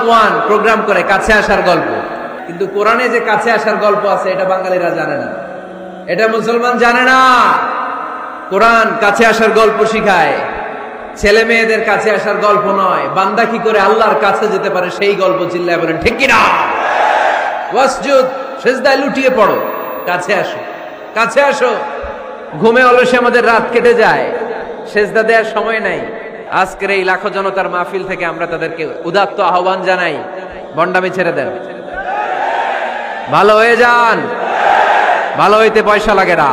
One programme করে কাছে আসার গল্প, কিন্তু কোরআনে যে কাছে আসার গল্প আছে এটা বাঙালিরা জানে না, এটা মুসলমান জানে না। কোরআন কাছে আসার গল্প শিখায়, ছেলে মেয়েদের কাছে আসার গল্প নয়। বান্দা কি করে আল্লাহর কাছে যেতে পারে সেই গল্প। চিল্লায় বলেন ঠিক কিনা? ওয়াসজুদ, সিজদায় লুটিয়ে পড়ো, কাছে আসো, কাছে আসো। ঘুমে অলসে আমাদের রাত কেটে যায়, সিজদা দেওয়ার সময় নাই। আজকের এই লাখো জনতার মাহফিল থেকে আমরা তাদেরকে উদাত্ত আহ্বান জানাই, বন্ডামি ছেড়ে দেন, ভালো হয়ে যান। ভালো হইতে পয়সা লাগে না।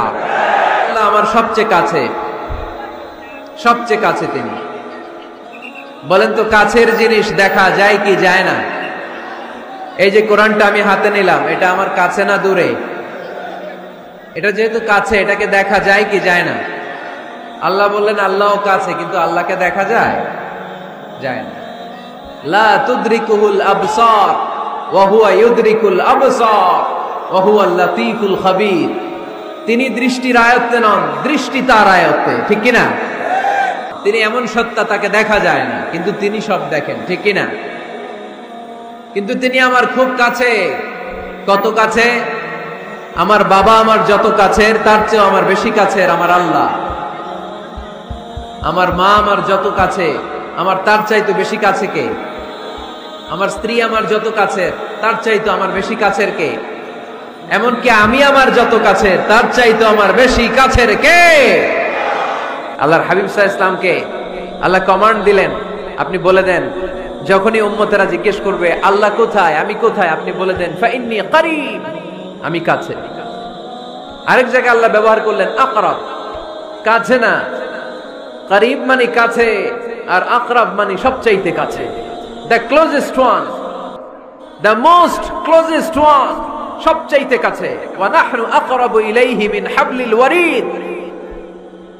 আল্লাহ আমার সবচেয়ে কাছে, সবচেয়ে কাছে তিনি। বলেন তো কাছের জিনিস দেখা যায় কি যায় না? এই যে কোরআনটা আমি হাতে নিলাম, এটা আমার কাছে না দূরে? এটা যেহেতু কাছে, এটাকে দেখা যায় কি যায় না? আল্লাহ বললেন আল্লাহও কাছে, কিন্তু আল্লাহকে দেখা যায়? যায় না। লা তুদরিকুহুল আবসার ওয়া হুয়া ইউদরিকুল আবসার ওয়া হুয়াল লাতীফুল খাবীর। তিনি দৃষ্টির আয়ত্তে নন, দৃষ্টি তার আয়ত্তে, ঠিক কি না? তিনি এমন সত্তা, তাকে দেখা যায় না, কিন্তু তিনি সব দেখেন, ঠিক কি না? কিন্তু তিনি আমার খুব কাছে। কত কাছে? আমার বাবা আমার যত কাছের, তার চেয়েও আমার বেশি কাছের আমার আল্লাহ। আমার মা আমার যত কাছে, আমার তার চাইতে বেশি কাছে কে? আমার স্ত্রী আমার যত কাছের, তার চাইতে আমার বেশি কাছের কে? এমনকি আমি আমার যত কাছের, তার চাইতে আমার বেশি কাছের কে? আল্লাহর হাবিব সাল্লাল্লাহু আলাইহি ওয়াসাল্লামকে আল্লাহ কমান্ড দিলেন, আপনি বলে দেন, যখনই উম্মতেরা জিজ্ঞেস করবে আল্লাহ কোথায়, আমি কোথায়, আপনি বলে দেন ফাইন্নী করিব, আমি কাছে। আরেক জায়গায় আল্লাহ ব্যবহার করলেন আকরাব, কাছে না। করিব মানে কাছে, আর আকরাব মানে সবচাইতে কাছে। The closest one, the most closest one, সবচাইতে কাছে। ওয়া নাহনু আকরাবু ইলাইহি মিন হাবলিল ওয়ারিদ।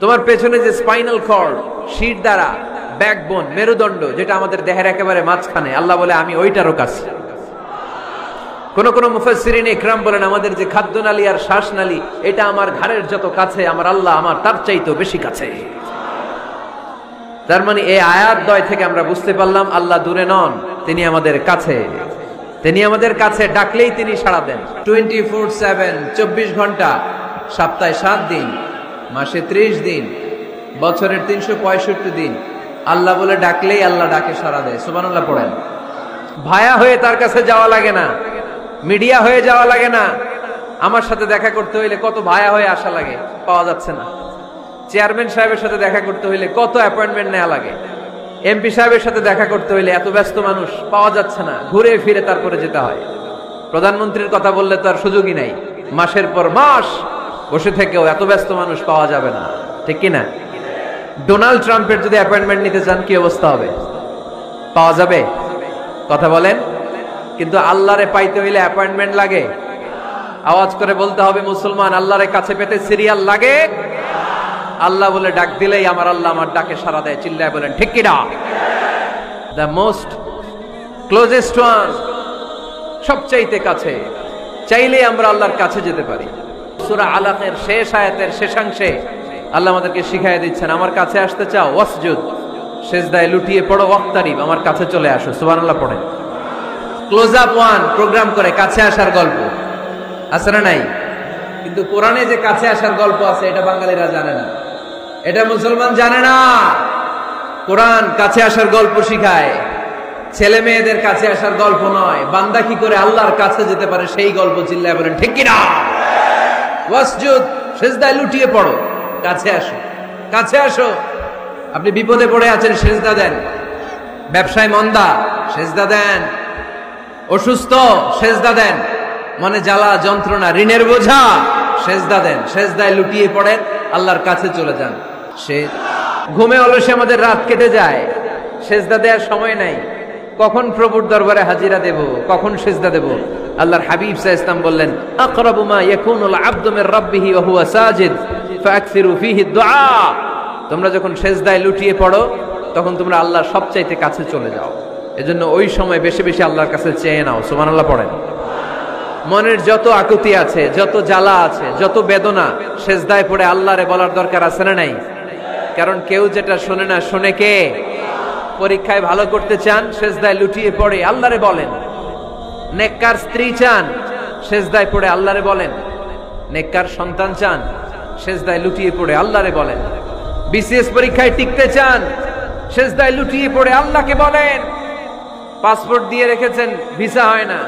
তোমার পেছনে যে স্পাইনাল কর্ড, শির দ্বারা, ব্যাকবোন, মেরুদণ্ড, যেটা আমাদের দেহের একেবারে মাঝখানে, আল্লাহ বলে আমি ওইটারও কাছে। কোন কোন মুফাসসিরিন ইকরাম বলেন আমাদের যে খাদ্যনালী আর শ্বাসনালী, এটা আমার ঘাড়ের যত কাছে, আমার আল্লাহ আমার তার চাইতেও বেশি কাছে। তার মানে এই আয়াত দ্বয় থেকে আমরা বুঝতে পারলাম আল্লাহ দূরে নন, তিনি আমাদের কাছে। তিনি আমাদের কাছে, ডাকলেই তিনি সাড়া দেন। 24/7, 24 ঘন্টা, সপ্তাহে 7 দিন, মাসে 30 দিন, বছরের 365 দিন আল্লাহ বলে ডাকলেই আল্লাহ ডাকে সাড়া দেয়। সুবহানাল্লাহ পড়েন। ভায়া হয়ে তার কাছে যাওয়া লাগে না, মিডিয়া হয়ে যাওয়া লাগে না। আমার সাথে দেখা করতে হইলে কত ভায়া হয়ে আসা লাগে, পাওয়া যাচ্ছে না। চেয়ারম্যান সাহেবের সাথে দেখা করতে হইলে কত অ্যাপয়েন্টমেন্ট নেওয়া লাগে। এমপি সাহেবের সাথে দেখা করতে হইলে এত ব্যস্ত মানুষ, পাওয়া যাচ্ছে না, ঘুরে ফিরে তারপরে যেতে হয়। প্রধানমন্ত্রীর কথা বললে তো আর সুযোগই নাই, মাসের পর মাস বসে থেকেও এত ব্যস্ত মানুষ পাওয়া যাবে না, ঠিক কিনা? ডোনাল্ড ট্রাম্পের যদি অ্যাপয়েন্টমেন্ট নিতে চান কি অবস্থা হবে? পাওয়া যাবে? কথা বলেন। কিন্তু আল্লাহরে পাইতে হইলে অ্যাপয়েন্টমেন্ট লাগে। আওয়াজ করে বলতে হবে মুসলমান, আল্লাহরে কাছে পেতে সিরিয়াল লাগে। আল্লাহ বলে ডাক দিলেই আমার আল্লাহ আমার ডাকে সাড়া দেয়। চিল্লায় বলেন ঠিক কিনা? দ্য মোস্ট ক্লোজেস্ট ওয়ান, সবচাইতে কাছে। চাইলেই আমরা আল্লাহর কাছে যেতে পারি। সূরা আলাকের শেষ আয়াতের শেষাংশে আল্লাহ আমাদেরকে শিখাইয়া দিচ্ছেন, আমার কাছে আসতে চাও, ওয়াসজুদ, সিজদায় লুটিয়ে পড়ো, ওয়াক্তারিব, আমার কাছে চলে আসো। সুবহানাল্লাহ পড়েন। ক্লোজ আপ ওয়ান প্রোগ্রাম করে কাছে আসার গল্প আছে না নাই? কিন্তু কোরআনে যে কাছে আসার গল্প আছে এটা বাঙালিরা জানে না, এটা মুসলমান জানে না। কোরআন কাছে আসার গল্প শিখায়, ছেলে মেয়েদের কাছে আসার গল্প নয়। বান্দা কি করে আল্লাহর কাছে যেতে পারে সেই গল্প। চিল্লায় বলেন ঠিক কিনা? ওয়াসজুদ, সিজদায় লুটিয়ে পড়ো, কাছে আসো, কাছে আসো। আপনি বিপদে পড়ে আছেন, সিজদা দেন। ব্যবসায় মন্দা, সিজদা দেন। অসুস্থ, সিজদা দেন। মনে জ্বালা যন্ত্রণা, ঋণের বোঝা, সিজদা দেন। সিজদায় লুটিয়ে পড়েন, আল্লাহর কাছে চলে যান। সে ঘুমে অলসে আমাদের রাত কেটে যায়, সিজদা দেওয়ার সময় নাই। কখন প্রভুর দরবারে হাজিরা দেব, কখন সিজদা দেব? আল্লাহর হাবিব সাল্লাল্লাহু আলাইহি ওয়াসাল্লাম বললেন, আকরাবু মা ইয়াকুনুল আবদু মির রাব্বিহি ওয়া হুয়া সাজিদ ফাআকসিরু ফীহি দুআ। তোমরা যখন সিজদায় লুটিয়ে পড়ো, তখন তোমরা আল্লাহর সবচাইতে কাছে চলে যাও। এজন্য ওই সময় বেশি বেশি আল্লাহর কাছে চেয়ে নাও। সুবহানাল্লাহ পড়েন। মনের যত আকুতি আছে, যত জ্বালা আছে, যত বেদনা, সিজদায় পড়ে আল্লাহরে বলার দরকার আছে না নাই? কারণ কেউ যেটা শোনে না, শোনে কে? পরীক্ষায় ভালো করতে চান, সেজদায় লুটিয়ে পড়ে আল্লাহরে বলেন। নেককার স্ত্রী চান, সেজদায় পড়ে আল্লাহরে বলেন। নেককার সন্তান চান, সেজদায় লুটিয়ে পড়ে আল্লাহরে বলেন। বিসিএস পরীক্ষায় টিকতে চান, সেজদায় লুটিয়ে পড়ে আল্লাহকে বলেন। পাসপোর্ট দিয়ে রেখেছেন, ভিসা হয় না,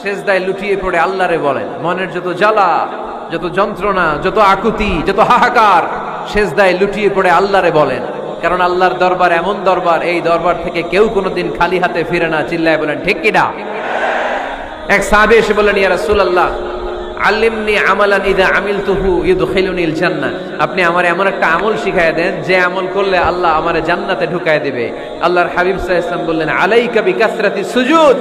সেজদায় লুটিয়ে পড়ে আল্লাহরে বলেন। মনের যত জ্বালা, যত যন্ত্রণা, যত আকুতি, যত হাহাকার, সেজদায় লুটিয়ে পড়ে আল্লাহরে বলেন। কারণ আল্লাহর দরবার এমন দরবার, এই দরবার থেকে কেউ কোনোদিন খালি হাতে ফিরে না। চিল্লায় বলেন ঠিক কিনা? এক সাহাবী এসে বললেন, ইয়া রাসূলুল্লাহ, আল্লিমনি আমালান ইযা আমিলতুহু ইউদখিলুনিল জান্নাহ। আপনি আমার এমন একটা আমল শিখায় দেন যে আমল করলে আল্লাহ আমারে জান্নাতে ঢুকায় দিবে। আল্লাহর হাবিব সাল্লাল্লাহু আলাইহি ওয়াসাল্লাম বললেন, আলাইকা বিকাসরাতিস সুজুদ।